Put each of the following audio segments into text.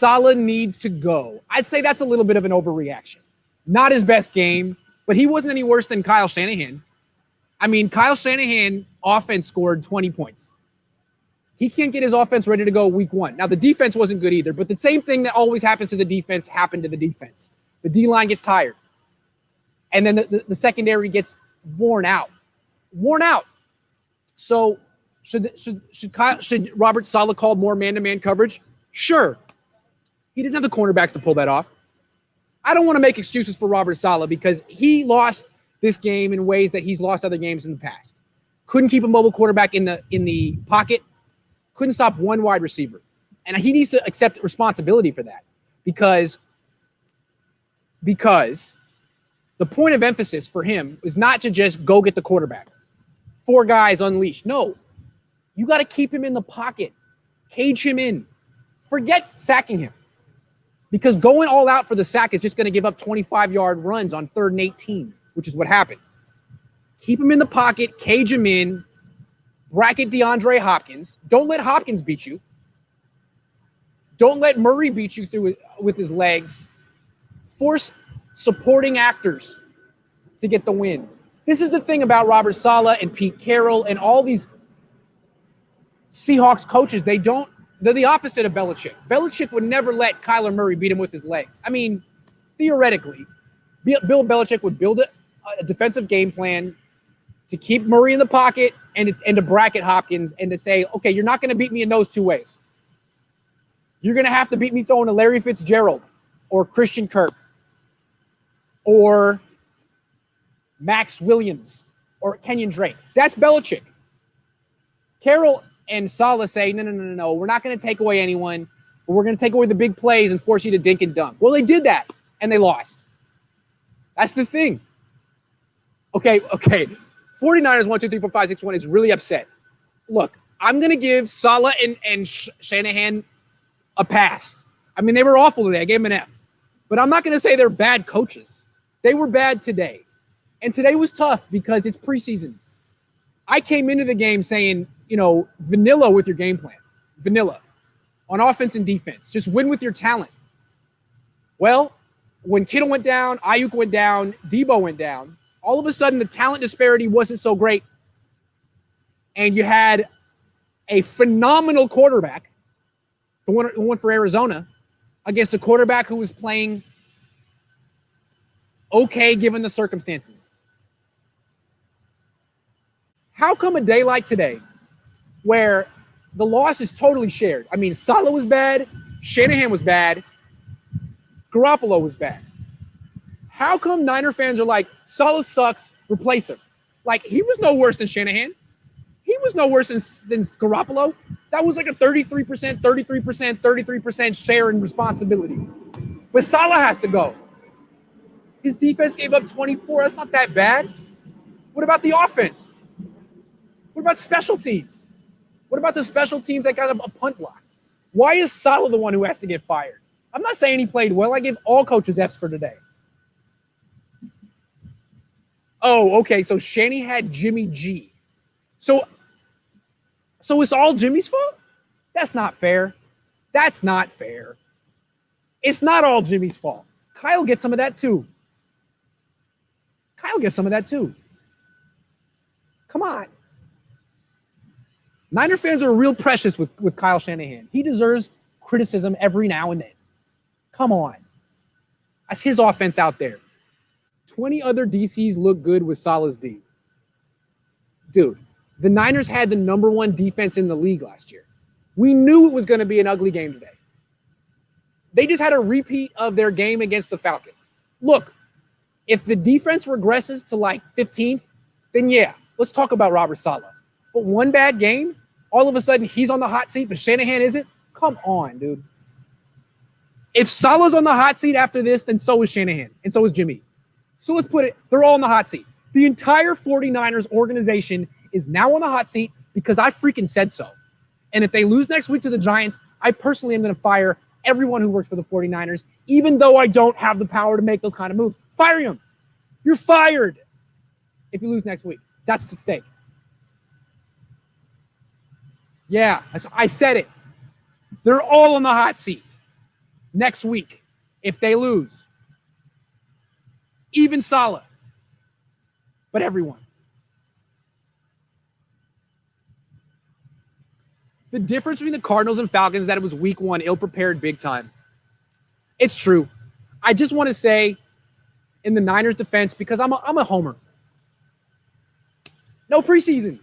Saleh needs to go. I'd say that's a little bit of an overreaction. Not his best game, but he wasn't any worse than Kyle Shanahan. I mean, Kyle Shanahan's offense scored 20 points. He can't get his offense ready to go week one. Now, the defense wasn't good either, but the same thing that always happens to the defense happened to the defense. The D-line gets tired. And then the secondary gets worn out. Worn out. So should Robert Saleh call more man-to-man coverage? Sure. He doesn't have the cornerbacks to pull that off. I don't want to make excuses for Robert Saleh because he lost this game in ways that he's lost other games in the past. Couldn't keep a mobile quarterback in the pocket. Couldn't stop one wide receiver. And he needs to accept responsibility for that because the point of emphasis for him is not to just go get the quarterback. 4 guys unleashed. No. You got to keep him in the pocket. Cage him in. Forget sacking him. Because going all out for the sack is just going to give up 25-yard runs on 3rd and 18, which is what happened. Keep him in the pocket, cage him in, bracket DeAndre Hopkins. Don't let Hopkins beat you. Don't let Murray beat you with his legs. Force supporting actors to get the win. This is the thing about Robert Saleh and Pete Carroll and all these Seahawks coaches. They're the opposite of Belichick. Belichick would never let Kyler Murray beat him with his legs. I mean, theoretically, Bill Belichick would build a defensive game plan to keep Murray in the pocket and to bracket Hopkins and to say, okay, you're not going to beat me in those 2 ways. You're going to have to beat me throwing to Larry Fitzgerald or Christian Kirk or Max Williams or Kenyon Drake. That's Belichick. Carroll and Saleh say, no, we're not going to take away anyone, but we're going to take away the big plays and force you to dink and dunk. Well, they did that, and they lost. That's the thing. Okay. 49ers 1, 2, 3, 4, 5, 6, 1 is really upset. Look, I'm going to give Saleh and Shanahan a pass. I mean, they were awful today. I gave them an F. But I'm not going to say they're bad coaches. They were bad today. And today was tough because it's preseason. I came into the game saying, vanilla with your game plan. Vanilla. On offense and defense. Just win with your talent. Well, when Kittle went down, Ayuk went down, Debo went down, all of a sudden the talent disparity wasn't so great. And you had a phenomenal quarterback, the one for Arizona, against a quarterback who was playing okay given the circumstances. How come a day like today, where the loss is totally shared? I mean, Saleh was bad, Shanahan was bad, Garoppolo was bad. How come Niner fans are like, Saleh sucks, replace him? Like, he was no worse than Shanahan. He was no worse than Garoppolo. That was like a 33% share in responsibility. But Saleh has to go. His defense gave up 24. That's not that bad. What about the offense? What about special teams? What about the special teams that got a punt blocked? Why is Saleh the one who has to get fired? I'm not saying he played well. I give all coaches Fs for today. Oh, okay. So Shanny had Jimmy G. So it's all Jimmy's fault? That's not fair. That's not fair. It's not all Jimmy's fault. Kyle gets some of that too. Come on. Niner fans are real precious with Kyle Shanahan. He deserves criticism every now and then. Come on. That's his offense out there. 20 other DCs look good with Saleh's D. Dude, the Niners had the number 1 defense in the league last year. We knew it was going to be an ugly game today. They just had a repeat of their game against the Falcons. Look, if the defense regresses to like 15th, then yeah, let's talk about Robert Saleh. But one bad game, all of a sudden he's on the hot seat, but Shanahan isn't? Come on, dude. If Saleh's on the hot seat after this, then so is Shanahan, and so is Jimmy. So let's put it, they're all on the hot seat. The entire 49ers organization is now on the hot seat because I freaking said so. And if they lose next week to the Giants, I personally am going to fire everyone who works for the 49ers, even though I don't have the power to make those kind of moves. Fire him. You're fired if you lose next week. That's at stake. Yeah, I said it. They're all on the hot seat. next week if they lose. Even Saleh. But everyone. The difference between the Cardinals and Falcons is that it was week one, ill-prepared big time. It's true. I just want to say in the Niners' defense, because I'm a homer. No preseason.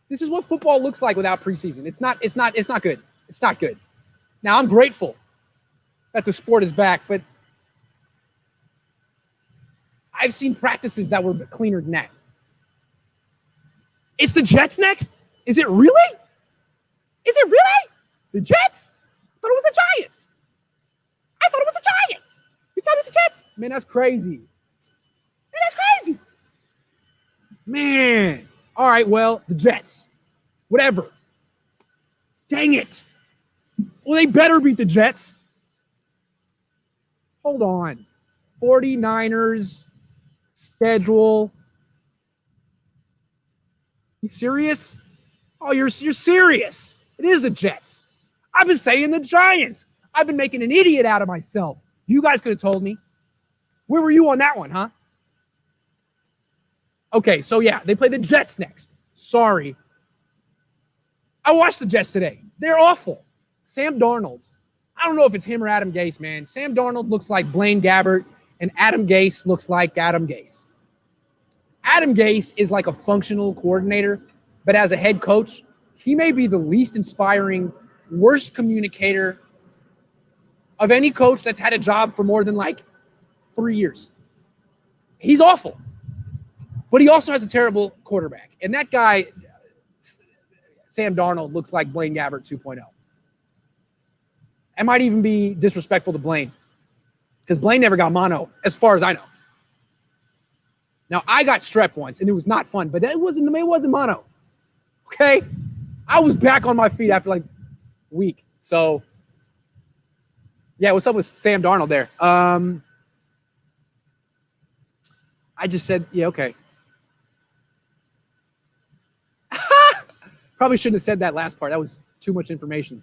This is what football looks like without preseason. It's not good. It's not good. Now, I'm grateful that the sport is back, but I've seen practices that were cleaner than that. It's the Jets next? Is it really? Is it really? The Jets? I thought it was the Giants. I thought it was the Giants. You tell me it's the Jets? Man, that's crazy. Man. All right, well, the Jets. Whatever. Dang it. Well, they better beat the Jets. Hold on. 49ers schedule. You serious? Oh, you're serious. It is the Jets. I've been saying the Giants. I've been making an idiot out of myself. You guys could have told me. Where were you on that one, huh? Okay, so yeah, they play the Jets next. Sorry. I watched the Jets today. They're awful. Sam Darnold. I don't know if it's him or Adam Gase, man. Sam Darnold looks like Blaine Gabbert, and Adam Gase looks like Adam Gase. Adam Gase is like a functional coordinator, but as a head coach, he may be the least inspiring, worst communicator of any coach that's had a job for more than like 3 years. He's awful. But he also has a terrible quarterback. And that guy, Sam Darnold, looks like Blaine Gabbert 2.0. I might even be disrespectful to Blaine because Blaine never got mono, as far as I know. Now, I got strep once, and it was not fun, but it wasn't mono. Okay? I was back on my feet after like a week. So, yeah, what's up with Sam Darnold there? I just said, yeah, okay. Probably shouldn't have said that last part. That was too much information.